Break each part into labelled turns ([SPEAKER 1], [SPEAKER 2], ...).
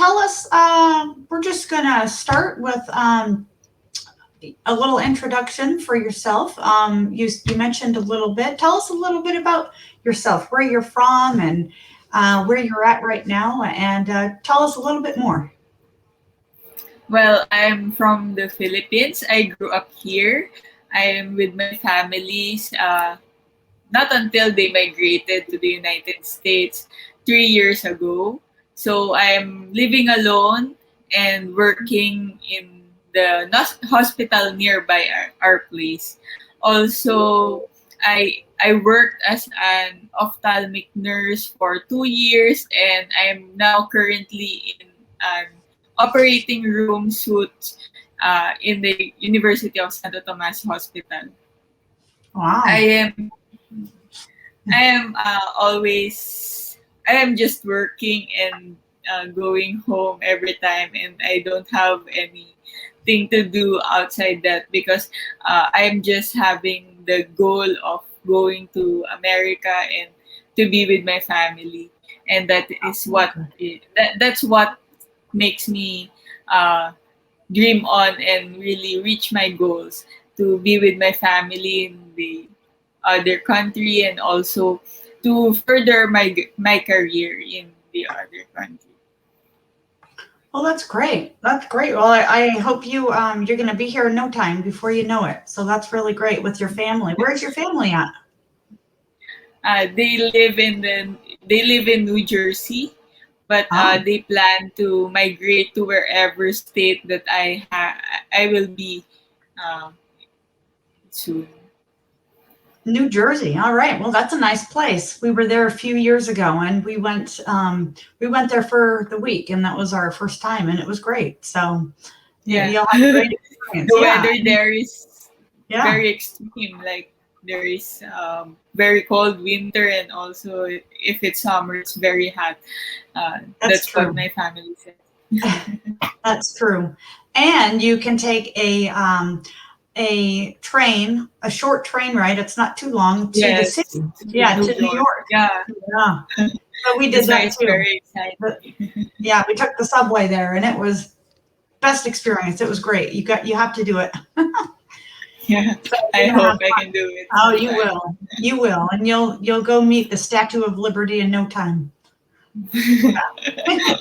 [SPEAKER 1] tell us, we're just going to start with a little introduction for yourself. You mentioned a little bit. Tell us a little bit about yourself, where you're from, and where you're at right now, and tell us a little bit more.
[SPEAKER 2] Well, I'm from the Philippines. I grew up here. I'm with my families. Not until they migrated to the United States 3 years ago. So I'm living alone and working in the hospital nearby our place. Also, I worked as an ophthalmic nurse for 2 years, and I'm now currently in an operating room suite in the University of Santo Tomas Hospital. I
[SPEAKER 1] Wow.
[SPEAKER 2] am I am always I am just working and going home every time, and I don't have anything to do outside that because I am just having the goal of going to America and to be with my family, and that is what
[SPEAKER 1] Okay.
[SPEAKER 2] that's what makes me uh, dream on and really reach my goals to be with my family in the other country, and also to further my career in the other country.
[SPEAKER 1] Well, that's great. That's great. Well, I hope you're going to be here in no time before you know it. So that's really great with your family. Where's your family at?
[SPEAKER 2] They live in New Jersey, but
[SPEAKER 1] Oh,
[SPEAKER 2] they plan to migrate to wherever state that I will be uh, soon.
[SPEAKER 1] New Jersey. All right. Well, that's a nice place. We were there a few years ago, and we went there for the week, and that was our first time, and it was great. So
[SPEAKER 2] Yeah,
[SPEAKER 1] you'll have a great experience.
[SPEAKER 2] the
[SPEAKER 1] Yeah.
[SPEAKER 2] weather there is
[SPEAKER 1] Yeah.
[SPEAKER 2] very extreme. Like there is very cold winter, and also if it's summer, it's very hot.
[SPEAKER 1] That's
[SPEAKER 2] That's what
[SPEAKER 1] true.
[SPEAKER 2] my family says.
[SPEAKER 1] That's true. And you can take a train, a short train ride. It's not too long to the
[SPEAKER 2] Yes,
[SPEAKER 1] city.
[SPEAKER 2] to
[SPEAKER 1] Yeah,
[SPEAKER 2] New
[SPEAKER 1] to New
[SPEAKER 2] York.
[SPEAKER 1] York.
[SPEAKER 2] Yeah,
[SPEAKER 1] Yeah. So we did
[SPEAKER 2] that's why
[SPEAKER 1] that
[SPEAKER 2] it's
[SPEAKER 1] too.
[SPEAKER 2] very
[SPEAKER 1] But
[SPEAKER 2] exciting.
[SPEAKER 1] yeah, we took the subway there, and it was best experience. It was great. You have to do it.
[SPEAKER 2] Yeah,
[SPEAKER 1] So you're
[SPEAKER 2] I
[SPEAKER 1] gonna have
[SPEAKER 2] hope I
[SPEAKER 1] fun.
[SPEAKER 2] can do it
[SPEAKER 1] Oh, you
[SPEAKER 2] sometime.
[SPEAKER 1] will. You will, and you'll go meet the Statue of Liberty in no time.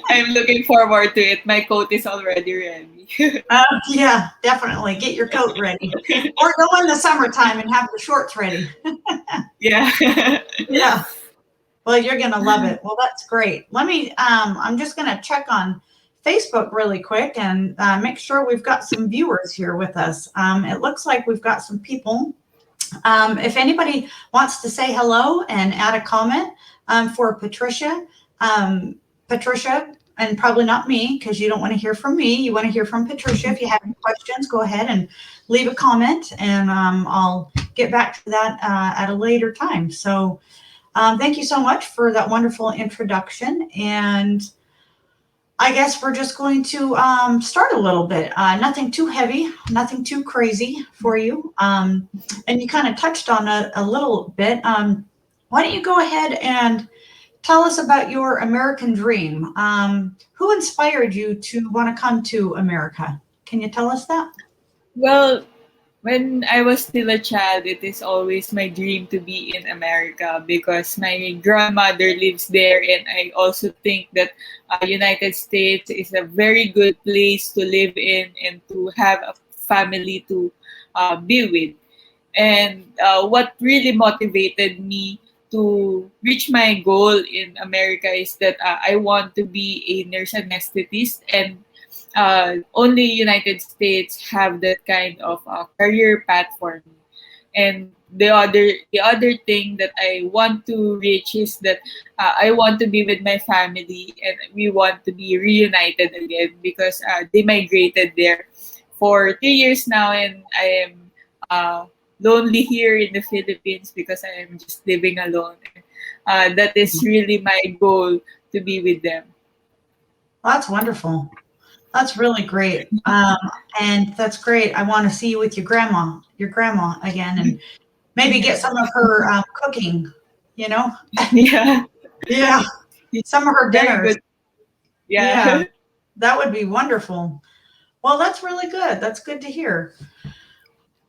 [SPEAKER 2] I'm looking forward to it. My coat is already ready.
[SPEAKER 1] Yeah, definitely. Get your coat ready, or go in the summertime and have the shorts ready.
[SPEAKER 2] Yeah.
[SPEAKER 1] Yeah. Well, you're gonna love it. Well, that's great. I'm just gonna check on Facebook really quick and make sure we've got some viewers here with us. It looks like we've got some people. If anybody wants to say hello and add a comment for Patricia, um, Patricia, and probably not me because you don't want to hear from me. You want to hear from Patricia. If you have any questions, go ahead and leave a comment, and I'll get back to that at a later time. So thank you so much for that wonderful introduction. And I guess we're just going to start a little bit. Nothing too heavy, nothing too crazy for you. And you kind of touched on it a little bit. Why don't you go ahead and tell us about your American dream? Who inspired you to want to come to America? Can you tell us that?
[SPEAKER 2] Well, when I was still a child, it is always my dream to be in America because my grandmother lives there, and I also think that United States is a very good place to live in and to have a family to be with. And what really motivated me to reach my goal in America is that I want to be a nurse anesthetist, and only United States have that kind of career path for me. And the other thing that I want to reach is that I want to be with my family, and we want to be reunited again because they migrated there for 3 years now, and I am uh, lonely here in the Philippines because I am just living alone. That is really my goal, to be with them.
[SPEAKER 1] That's wonderful. That's really great. And that's great. I want to see you with your grandma again, and maybe get some of her cooking, you know?
[SPEAKER 2] Yeah,
[SPEAKER 1] Yeah, some of her
[SPEAKER 2] very
[SPEAKER 1] dinners.
[SPEAKER 2] good.
[SPEAKER 1] Yeah.
[SPEAKER 2] Yeah.
[SPEAKER 1] That would be wonderful. Well, that's really good. That's good to hear.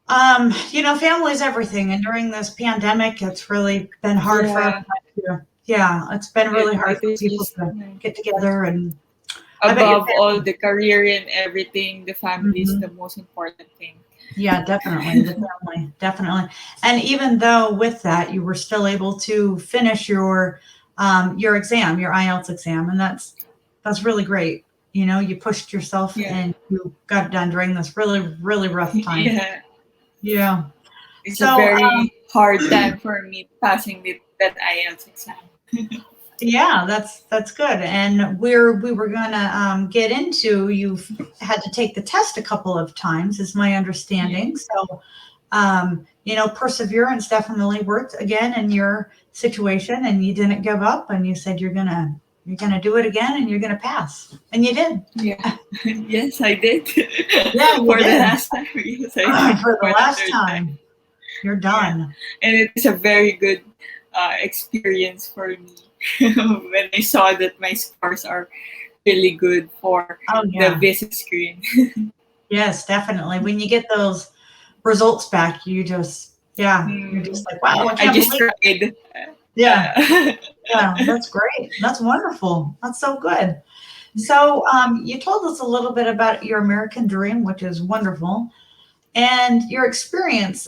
[SPEAKER 1] Family's everything, and during this pandemic, it's really been hard for
[SPEAKER 2] Yeah,
[SPEAKER 1] everyone to. Yeah, it's been really hard
[SPEAKER 2] it
[SPEAKER 1] for
[SPEAKER 2] is
[SPEAKER 1] people
[SPEAKER 2] just
[SPEAKER 1] to get together, and I bet your
[SPEAKER 2] above all
[SPEAKER 1] family.
[SPEAKER 2] the career and everything, the family is
[SPEAKER 1] Mhm.
[SPEAKER 2] the most important thing.
[SPEAKER 1] Yeah, definitely, the family, definitely. And even though with that, you were still able to finish your exam, your IELTS exam, and that's really great. You pushed yourself
[SPEAKER 2] Yeah,
[SPEAKER 1] and you got it done during this really, really rough time.
[SPEAKER 2] yeah.
[SPEAKER 1] Yeah.
[SPEAKER 2] It's a
[SPEAKER 1] So,
[SPEAKER 2] very hard time for me passing that IELTS exam.
[SPEAKER 1] yeah, that's good. And we were gonna get into you've had to take the test a couple of times, is my
[SPEAKER 2] Yeah,
[SPEAKER 1] understanding. So, perseverance definitely worked again in your situation, and you didn't give up, and you said you're gonna do it again, and you're gonna pass, and you did.
[SPEAKER 2] yeah. Yes, I did.
[SPEAKER 1] Yeah, you
[SPEAKER 2] For the
[SPEAKER 1] did.
[SPEAKER 2] last time, yes, I did.
[SPEAKER 1] For the
[SPEAKER 2] For the
[SPEAKER 1] last
[SPEAKER 2] third time.
[SPEAKER 1] time, you're
[SPEAKER 2] Yeah,
[SPEAKER 1] done.
[SPEAKER 2] and it is a very good experience for me when I saw that my scores are really good for
[SPEAKER 1] Oh
[SPEAKER 2] the
[SPEAKER 1] yeah,
[SPEAKER 2] visit screen.
[SPEAKER 1] yes, definitely. When you get those results back, yeah, you're
[SPEAKER 2] Hmm.
[SPEAKER 1] just like, wow, I
[SPEAKER 2] I
[SPEAKER 1] can't
[SPEAKER 2] just
[SPEAKER 1] believe.
[SPEAKER 2] tried.
[SPEAKER 1] Yeah,
[SPEAKER 2] Yeah.
[SPEAKER 1] yeah, that's great. That's wonderful. That's so good. So, you told us a little bit about your American dream, which is wonderful, and your experience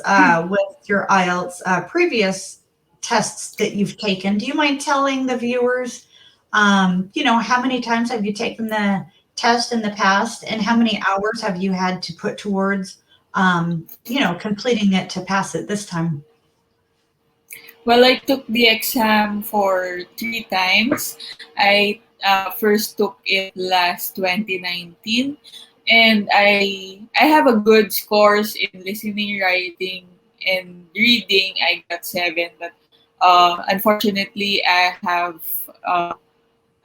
[SPEAKER 1] with your IELTS previous tests that you've taken. Do you mind telling the viewers, how many times have you taken the test in the past, and how many hours have you had to put towards, completing it to pass it this time?
[SPEAKER 2] Well, I took the exam for 3 times. I first took it last 2019, and I have a good scores in listening, writing, and reading. I got 7, but unfortunately, uh,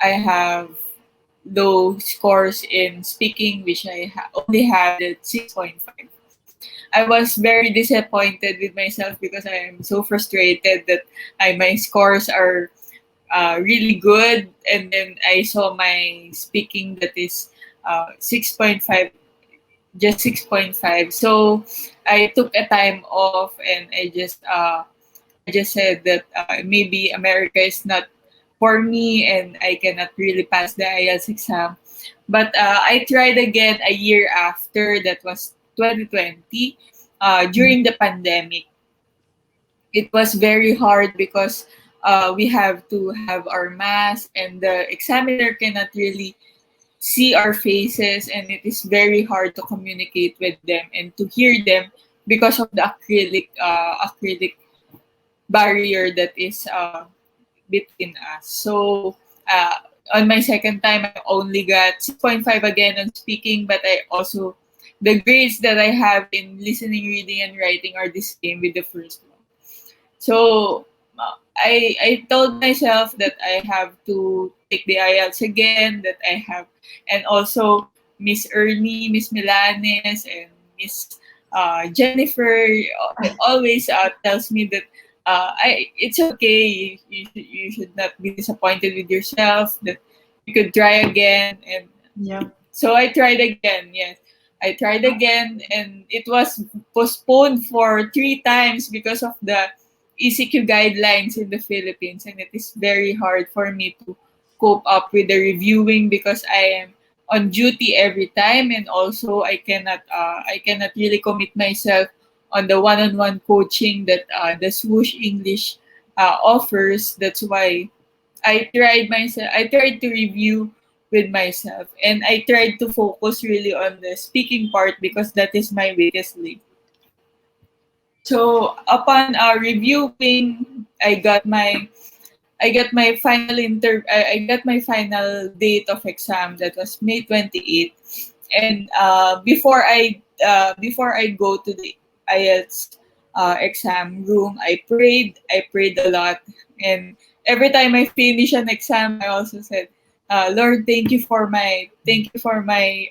[SPEAKER 2] I have low scores in speaking, which only had at 6.5. I was very disappointed with myself because I am so frustrated that my scores are really good, and then I saw my speaking that is 6.5, just 6.5. So I took a time off, and I just said that maybe America is not for me, and I cannot really pass the IELTS exam. But I tried again a year after, that was 2020, during the pandemic. It was very hard because we have to have our mask, and the examiner cannot really see our faces, and it is very hard to communicate with them and to hear them because of the acrylic barrier that is between us. So uh, on my second time, I only got 6.5 again on speaking, but I also, the grades that I have in listening, reading, and writing are the same with the first one. So I told myself that I have to take the IELTS again, that I have, and also Miss Ernie, Miss Milanes, and Miss Jennifer always tells me that it's okay. You should not be disappointed with yourself. That you could try again, and
[SPEAKER 1] Yeah.
[SPEAKER 2] so I tried again. Yes, I tried again, and it was postponed for 3 times because of the ECQ guidelines in the Philippines, and it is very hard for me to cope up with the reviewing because I am on duty every time, and also I cannot really commit myself on the one-on-one coaching that the Swoosh English offers. That's why I tried to review with myself, and I tried to focus really on the speaking part because that is my weakest link. So upon reviewing, I got my I got my final date of exam, that was May 28th. And before I go to the IELTS exam room, I prayed a lot, and every time I finish an exam, I also said, Lord, thank you for my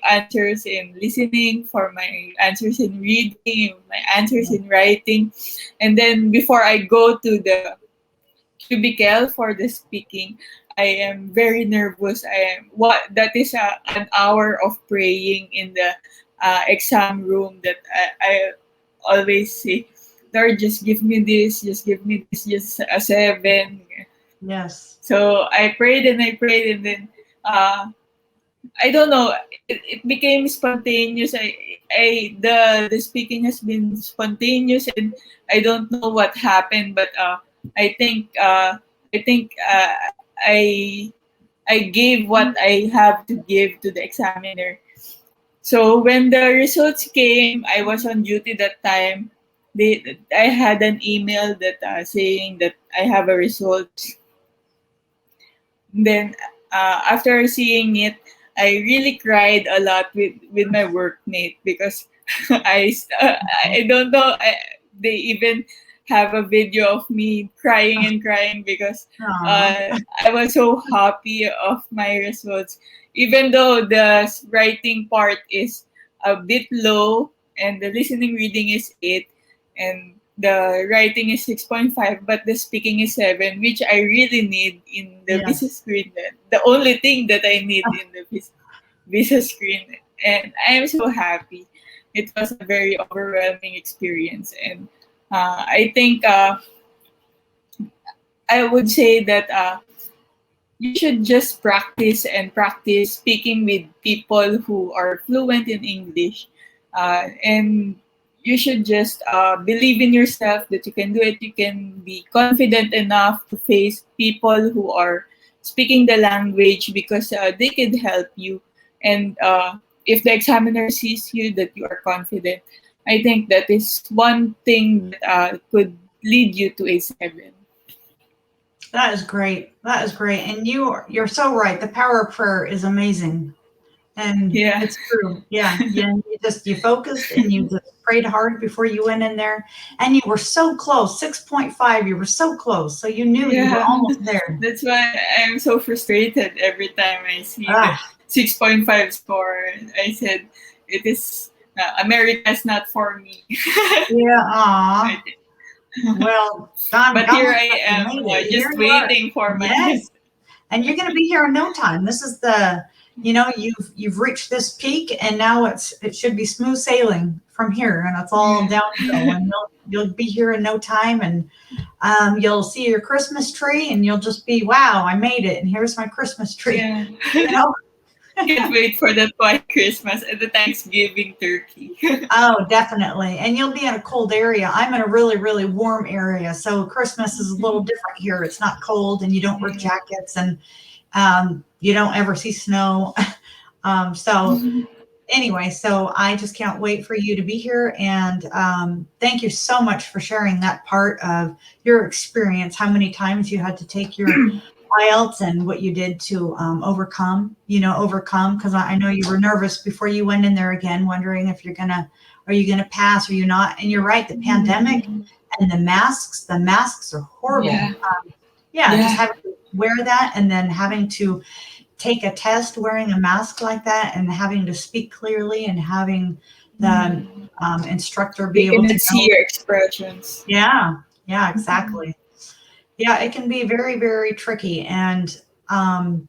[SPEAKER 2] answers in listening, for my answers in reading, my answers in writing. And then before I go to the cubicle for the speaking, I am very nervous. That is an hour of praying in the exam room that I always say, Lord, just give me this, just give me this, just a 7.
[SPEAKER 1] Yes.
[SPEAKER 2] So I prayed and I prayed, and then I don't know. It became spontaneous. The speaking has been spontaneous, and I don't know what happened. But I think uh, I think I I gave what I have to give to the examiner. So when the results came, I was on duty that time. I had an email that saying that I have a result. Then after seeing it, I really cried a lot with my workmate because I don't know, they even have a video of me crying and crying because
[SPEAKER 1] Aw.
[SPEAKER 2] I was so happy of my results, even though the writing part is a bit low and the listening reading is 8 and the writing is 6.5, but the speaking is 7, which I really need in the visa
[SPEAKER 1] Yes.
[SPEAKER 2] screen. The only thing that I need in the visa screen. And I am so happy. It was a very overwhelming experience. And I think I would say that you should just practice and practice speaking with people who are fluent in English. And you should just believe in yourself that you can do it. You can be confident enough to face people who are speaking the language because they can help you. And if the examiner sees you that you are confident, I think that is one thing that could lead you to a 7.
[SPEAKER 1] That is great. That is great. And you're so right. The power of prayer is amazing. And
[SPEAKER 2] Yeah.
[SPEAKER 1] it's true. Yeah. Yeah. You focused and you just prayed hard before you went in there. And you were so close. 6.5. You were so close. So you knew you were
[SPEAKER 2] Yeah,
[SPEAKER 1] almost there.
[SPEAKER 2] that's why I'm so frustrated every time I see the
[SPEAKER 1] Ah,
[SPEAKER 2] 6.5 score. I said, it is, America is not for me.
[SPEAKER 1] yeah.
[SPEAKER 2] I
[SPEAKER 1] Aw.
[SPEAKER 2] think.
[SPEAKER 1] Well, God,
[SPEAKER 2] But
[SPEAKER 1] God
[SPEAKER 2] here
[SPEAKER 1] looks
[SPEAKER 2] I
[SPEAKER 1] like you
[SPEAKER 2] am,
[SPEAKER 1] made it. Here
[SPEAKER 2] just
[SPEAKER 1] you are.
[SPEAKER 2] waiting for my.
[SPEAKER 1] Yes. And you're going to be here in no time. This is you've reached this peak, and now it should be smooth sailing from here, and it's all
[SPEAKER 2] Yeah.
[SPEAKER 1] downhill. And you'll be here in no time, and you'll see your Christmas tree, and you'll just be, wow, I made it, and here's my Christmas tree.
[SPEAKER 2] Yeah.
[SPEAKER 1] You know?
[SPEAKER 2] Can't wait for that white Christmas and the Thanksgiving turkey.
[SPEAKER 1] Oh, definitely. And you'll be in a cold area. I'm in a really, really warm area, so Christmas is a little different here. It's not cold, and you don't wear jackets, and you don't ever see snow. So anyway, so I just can't wait for you to be here. And thank you so much for sharing that part of your experience, how many times you had to take your IELTS and what you did to overcome, because I know you were nervous before you went in there again, wondering if are you going to pass or you not? And you're right, the pandemic and the masks are horrible.
[SPEAKER 2] Yeah.
[SPEAKER 1] Yeah, just
[SPEAKER 2] Yeah.
[SPEAKER 1] having to wear that and then having to take a test wearing a mask like that and having to speak clearly and having the instructor be
[SPEAKER 2] They
[SPEAKER 1] able to
[SPEAKER 2] cannot see
[SPEAKER 1] know.
[SPEAKER 2] your expressions.
[SPEAKER 1] Yeah, exactly. Yeah, it can be very, very tricky. And I'm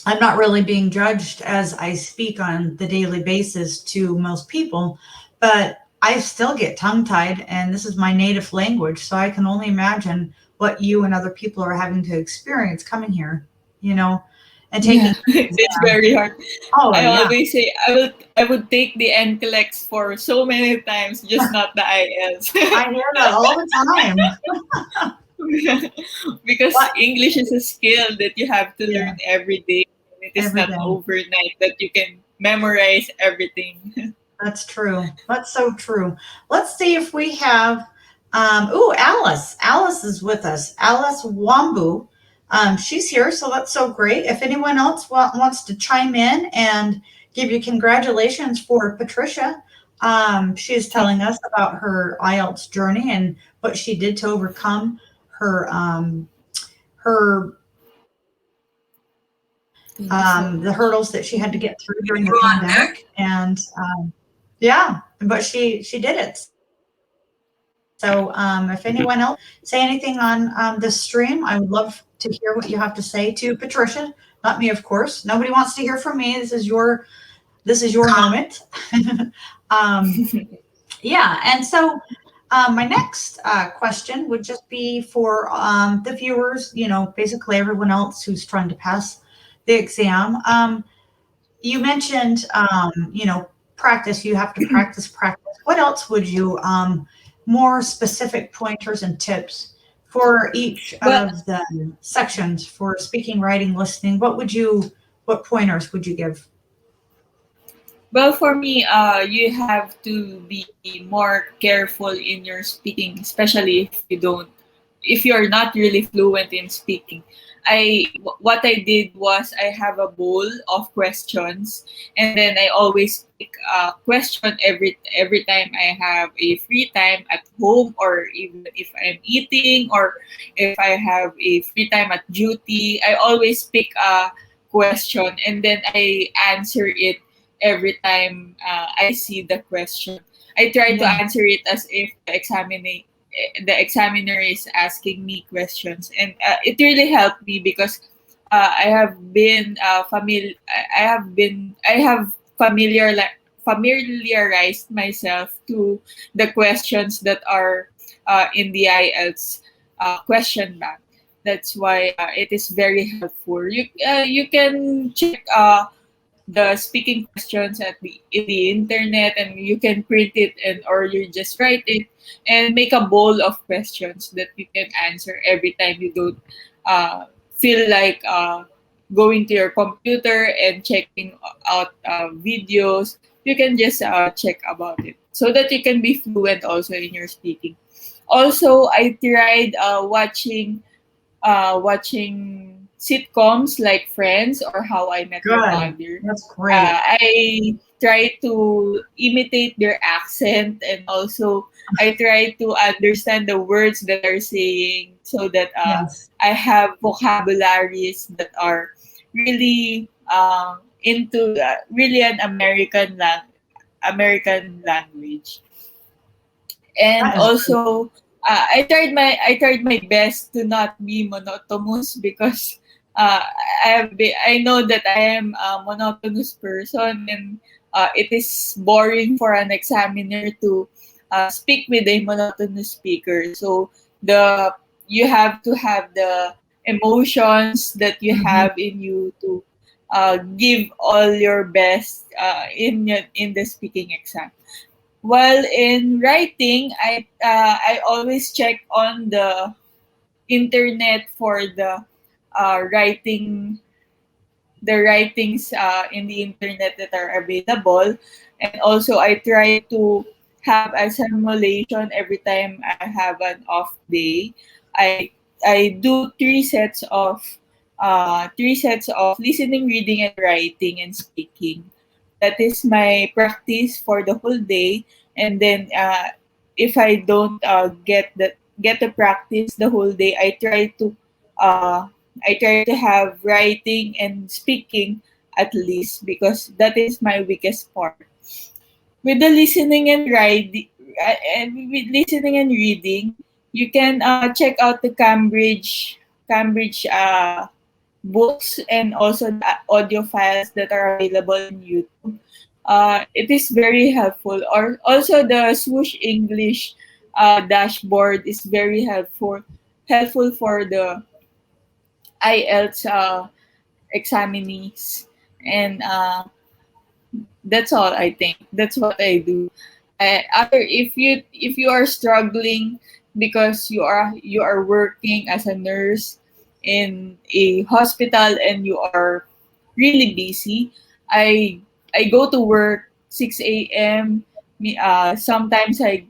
[SPEAKER 1] not really being judged as I speak on the daily basis to most people, but I still get tongue tied, and this is my native language. So I can only imagine what you and other people are having to experience coming here, you know, and taking
[SPEAKER 2] Yeah,
[SPEAKER 1] this
[SPEAKER 2] it's
[SPEAKER 1] exam.
[SPEAKER 2] very hard.
[SPEAKER 1] Oh,
[SPEAKER 2] I
[SPEAKER 1] yeah.
[SPEAKER 2] always say I would take the NCLEX for so many times, just not the IELTS.
[SPEAKER 1] I hear that all the time.
[SPEAKER 2] Because
[SPEAKER 1] But
[SPEAKER 2] English is a skill that you have to
[SPEAKER 1] yeah,
[SPEAKER 2] learn every day. It is
[SPEAKER 1] every
[SPEAKER 2] not
[SPEAKER 1] day.
[SPEAKER 2] overnight that you can memorize everything.
[SPEAKER 1] That's true. That's so true. Let's see if we have, Alice. Alice is with us. Alice Wambu. She's here, so that's so great. If anyone else wants to chime in and give you congratulations for Patricia, she is telling us about her IELTS journey and what she did to overcome her
[SPEAKER 2] Thank you so
[SPEAKER 1] the
[SPEAKER 2] much.
[SPEAKER 1] hurdles that she had to get through during the pandemic. And yeah, but she did it. So if anyone else say anything on this stream, I would love to hear what you have to say to Patricia. Not me, of course. Nobody wants to hear from me. This is your moment. um, yeah, and so my next question would just be for the viewers. Basically everyone else who's trying to pass the exam. You mentioned, practice. You have to practice, practice. What else would you, more specific pointers and tips for each
[SPEAKER 2] Well,
[SPEAKER 1] of the sections for speaking, writing, listening? What pointers would you give?
[SPEAKER 2] Well, for me, you have to be more careful in your speaking, especially if you're not really fluent in speaking. What I did was I have a bowl of questions, and then I always pick a question every time I have a free time at home, or even if I'm eating, or if I have a free time at duty. I always pick a question, and then I answer it every time I see the question. I try to
[SPEAKER 1] Yeah.
[SPEAKER 2] answer it as if the examiner is asking me questions, and it really helped me because I have familiarized myself to the questions that are in the IELTS question bank. That's why it is very helpful. You can check the speaking questions in the internet, and you can print it, and or you just write it and make a bowl of questions that you can answer every time you don't feel like going to your computer and checking out videos. You can just check about it so that you can be fluent also in your speaking. Also, I tried watching sitcoms like Friends or How I Met Your
[SPEAKER 1] Good.
[SPEAKER 2] Mother.
[SPEAKER 1] That's great.
[SPEAKER 2] I try to imitate their accent, and also I try to understand the words that they're saying so that
[SPEAKER 1] Yes.
[SPEAKER 2] I have vocabularies that are really into really an American language. And
[SPEAKER 1] That is great.
[SPEAKER 2] also I tried my best to not be monotonous because I know that I am a monotonous person, and it is boring for an examiner to speak with a monotonous speaker. So the you have to have the emotions that you
[SPEAKER 1] Mhm.
[SPEAKER 2] have in you to give all your best in the speaking exam. While in writing, I always check on the internet for writing the writings in the internet that are available, and also I try to have a simulation every time I have an off day. I do three sets of listening, reading, and writing and speaking. That is my practice for the whole day. And then if I don't get to practice the whole day, uh, I try to have writing and speaking at least, because that is my weakest part. With the listening and reading, you can check out the Cambridge books, and also the audio files that are available in YouTube. It is very helpful. Or also the Swoosh English dashboard is very helpful for the IELTS examinees. And that's all. I think that's what I do. Other if you are struggling because you are working as a nurse in a hospital and you are really busy, I I go to work 6 a.m. Sometimes I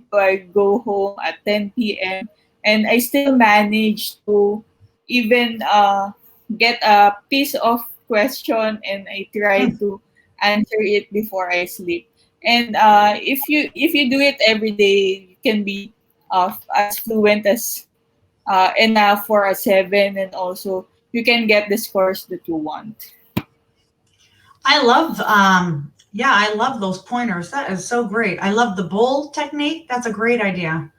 [SPEAKER 2] go home at 10 p.m., and I still manage to even get a piece of question, and I try to answer it before I sleep. And if you do it every day, you can be as fluent as enough for a 7, and also you can get the scores that you want.
[SPEAKER 1] I love those pointers. That is so great. I love the bowl technique. That's a great idea.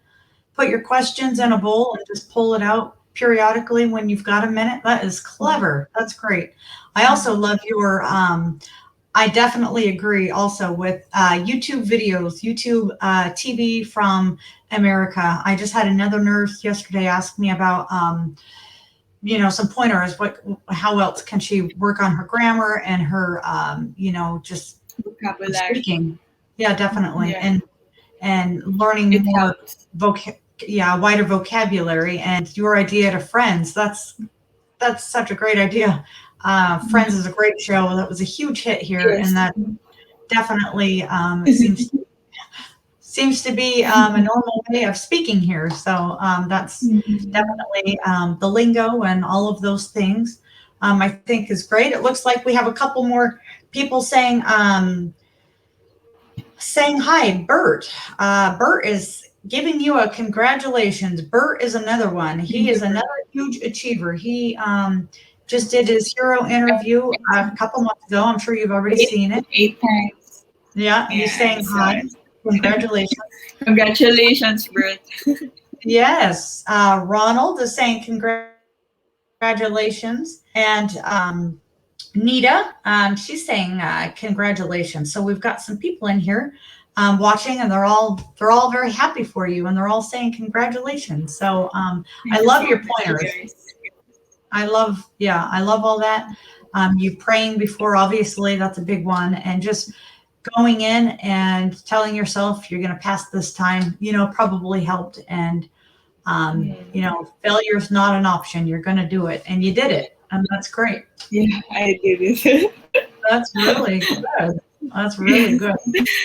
[SPEAKER 1] put your questions in a bowl and just pull it out periodically when you've got a minute. That is clever. That's great. I also love your, I definitely agree also with YouTube videos, YouTube TV from America. I just had another nurse yesterday ask me about, some pointers. How else can she work on her grammar and her, just
[SPEAKER 2] Vocabulary.
[SPEAKER 1] speaking? Yeah, definitely.
[SPEAKER 2] Yeah.
[SPEAKER 1] And learning
[SPEAKER 2] It
[SPEAKER 1] more
[SPEAKER 2] helps.
[SPEAKER 1] wider vocabulary. And your idea to Friends, that's such a great idea. Friends is a great show. That was a huge hit here,
[SPEAKER 2] Yes.
[SPEAKER 1] and that definitely seems to be a normal way of speaking here. So that's definitely the lingo and all of those things. I think is great. It looks like we have a couple more people saying hi, Bert. Bert is giving you a congratulations. Bert is another one. He is another huge achiever. He just did his hero interview a couple months ago. I'm sure you've already seen it.
[SPEAKER 2] 8 times.
[SPEAKER 1] Yeah, he's saying hi. Congratulations.
[SPEAKER 2] Congratulations, Bert.
[SPEAKER 1] Yes. Ronald is saying congratulations. And Nita, she's saying congratulations. So we've got some people in here watching, and they're all very happy for you, and they're all saying congratulations. So I love your pointers. I love all that. You praying before, obviously, that's a big one, and just going in and telling yourself you're going to pass this time, probably helped. And failure is not an option. You're going to do it, and you did it, and that's great.
[SPEAKER 2] Yeah, I did it.
[SPEAKER 1] That's really good. That's really good.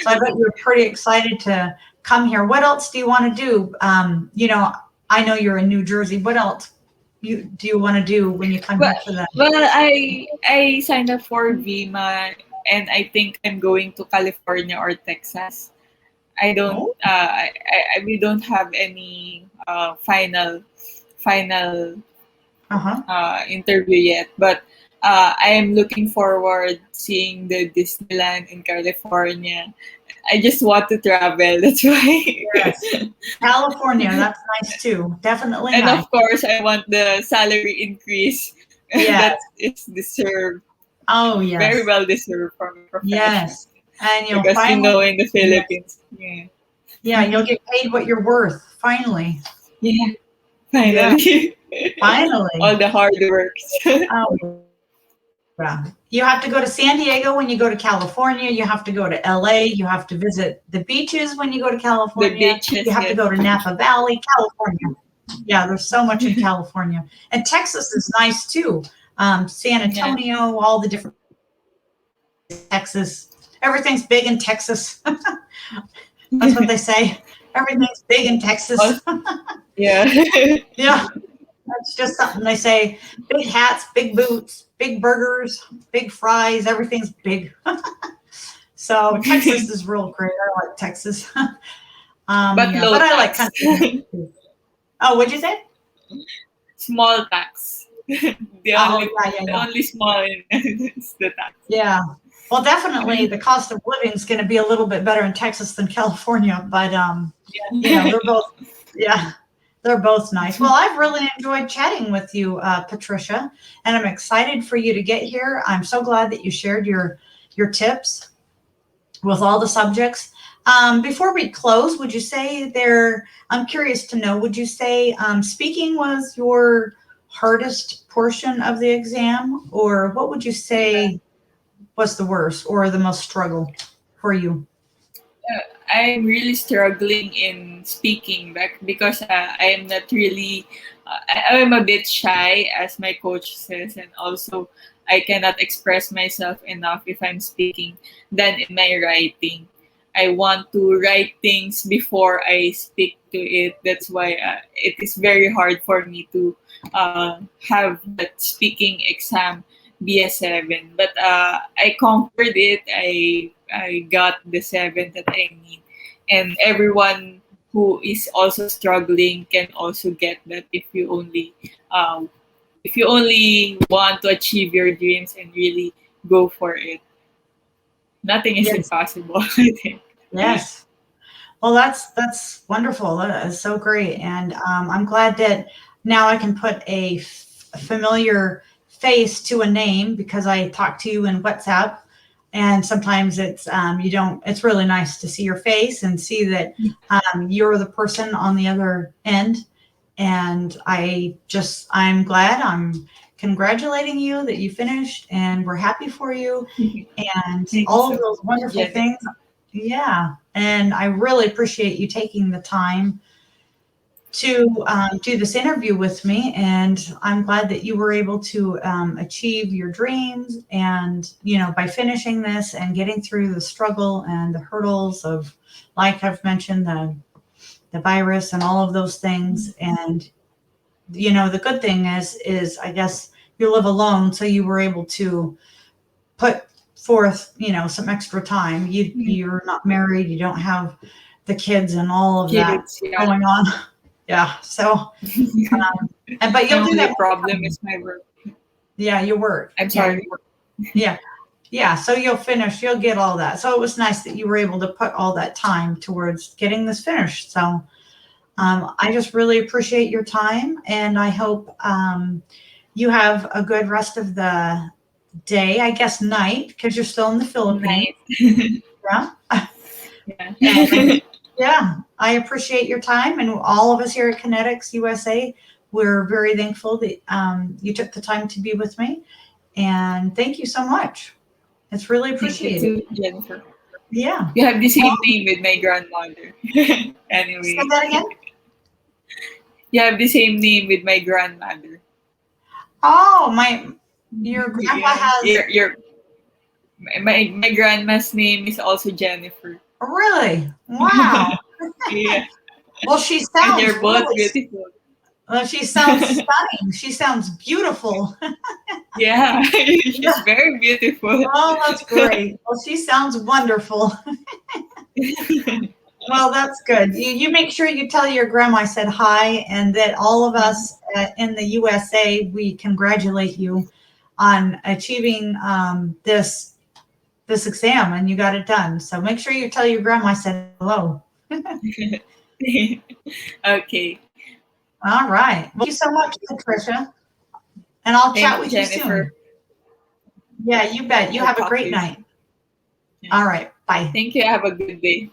[SPEAKER 1] So I bet you're pretty excited to come here. What else do you want to do? I know you're in New Jersey. What else do you want to do when you come here for that?
[SPEAKER 2] Well, I signed up for VIMA, and I think I'm going to California or Texas. I don't. We don't have any final interview yet, but I am looking forward seeing the Disneyland in California. I just want to travel. That's why.
[SPEAKER 1] Yes. California, that's nice too. Definitely
[SPEAKER 2] and
[SPEAKER 1] nice.
[SPEAKER 2] Of course, I want the salary increase.
[SPEAKER 1] Yes.
[SPEAKER 2] That it's deserved.
[SPEAKER 1] Oh, yes.
[SPEAKER 2] Very well deserved for my profession.
[SPEAKER 1] Yes. And you'll
[SPEAKER 2] because
[SPEAKER 1] finally,
[SPEAKER 2] in the Philippines.
[SPEAKER 1] Yes. Yeah, you'll get paid what you're worth, finally.
[SPEAKER 2] Yeah. Finally.
[SPEAKER 1] Yeah. Finally.
[SPEAKER 2] All the hard works.
[SPEAKER 1] Oh, yeah. You have to go to San Diego when you go to California. You have to go to LA. You have to visit the beaches when you go to California.
[SPEAKER 2] The beaches,
[SPEAKER 1] you have to go to Napa Valley, California. Yeah, there's so much in California. And Texas is nice too. San Antonio, all the different Texas. Everything's big in Texas. That's what they say. Everything's big in Texas.
[SPEAKER 2] Yeah.
[SPEAKER 1] Yeah. That's just something they say. Big hats, big boots, big burgers, big fries. Everything's big. So Texas is real great. I like Texas. But I like country. Oh, what'd you say?
[SPEAKER 2] Small tax. The only small is the tax.
[SPEAKER 1] Yeah. Well, definitely the cost of living is going to be a little bit better in Texas than California, but they're both nice. Well, I've really enjoyed chatting with you, Patricia, and I'm excited for you to get here. I'm so glad that you shared your tips with all the subjects. Before we close, would you say I'm curious to know, would you say speaking was your hardest portion of the exam, or what would you say was the worst or the most struggle for you?
[SPEAKER 2] I'm really struggling in speaking because I am not really, I'm a bit shy, as my coach says, and also I cannot express myself enough if I'm speaking than in my writing. I want to write things before I speak to it. That's why it is very hard for me to have that speaking exam be a 7. But I conquered it. I got the 7 that I need. And everyone who is also struggling can also get that if you only want to achieve your dreams and really go for it. Nothing is impossible, I think.
[SPEAKER 1] Yes. Well, that's wonderful. That is so great, and I'm glad that now I can put a familiar face to a name because I talk to you in WhatsApp, and sometimes it's you don't. It's really nice to see your face and see that you're the person on the other end. And I'm glad. I'm congratulating you that you finished, and we're happy for you, and
[SPEAKER 2] Thank you
[SPEAKER 1] all
[SPEAKER 2] so
[SPEAKER 1] of those
[SPEAKER 2] much,
[SPEAKER 1] wonderful
[SPEAKER 2] Jennifer.
[SPEAKER 1] things. Yeah, and I really appreciate you taking the time to do this interview with me. And I'm glad that you were able to achieve your dreams. And, by finishing this and getting through the struggle and the hurdles of, like I've mentioned, the virus and all of those things. And, the good thing is I guess you live alone. So you were able to put forth, some extra time. You're not married, you don't have the kids and all of that
[SPEAKER 2] Kids, yeah.
[SPEAKER 1] going on. Yeah. So, but you'll
[SPEAKER 2] My
[SPEAKER 1] do that.
[SPEAKER 2] only problem is my work.
[SPEAKER 1] Yeah, your work.
[SPEAKER 2] I'm sorry.
[SPEAKER 1] Yeah. Yeah. So you'll get all that. So it was nice that you were able to put all that time towards getting this finished. So, I just really appreciate your time, and I hope you have a good rest of the day, I guess night, because you're still in the Philippines.
[SPEAKER 2] Night.
[SPEAKER 1] Yeah.
[SPEAKER 2] Yeah.
[SPEAKER 1] And, yeah, I appreciate your time, and all of us here at Connetics USA, we're very thankful that you took the time to be with me, and thank you so much. It's really
[SPEAKER 2] Thank you
[SPEAKER 1] appreciated.
[SPEAKER 2] too, Jennifer.
[SPEAKER 1] Yeah.
[SPEAKER 2] You have the same
[SPEAKER 1] Well,
[SPEAKER 2] name with my grandmother.
[SPEAKER 1] say
[SPEAKER 2] Anyway,
[SPEAKER 1] that again.
[SPEAKER 2] you have the same name with my grandmother.
[SPEAKER 1] Oh, your grandpa
[SPEAKER 2] Yeah.
[SPEAKER 1] has
[SPEAKER 2] My grandma's name is also Jennifer.
[SPEAKER 1] really? Wow.
[SPEAKER 2] Yeah.
[SPEAKER 1] Well, she
[SPEAKER 2] And
[SPEAKER 1] sounds
[SPEAKER 2] you're both
[SPEAKER 1] really.
[SPEAKER 2] beautiful.
[SPEAKER 1] Well, she sounds stunning. She sounds beautiful.
[SPEAKER 2] Yeah. She's very beautiful.
[SPEAKER 1] Oh, that's great. Well, she sounds wonderful. Well, that's good. You make sure you tell your grandma I said hi, and that all of us in the USA, we congratulate you on achieving this exam, and you got it done. So make sure you tell your grandma I said hello.
[SPEAKER 2] Okay.
[SPEAKER 1] All right. Well, thank you so much, Patricia, and I'll chat
[SPEAKER 2] Thank you,
[SPEAKER 1] with you
[SPEAKER 2] Jennifer.
[SPEAKER 1] soon. Yeah, you bet. You
[SPEAKER 2] I'll
[SPEAKER 1] have a
[SPEAKER 2] talk to
[SPEAKER 1] great
[SPEAKER 2] you
[SPEAKER 1] night.
[SPEAKER 2] soon.
[SPEAKER 1] All right. Bye.
[SPEAKER 2] Thank you. Have a good day.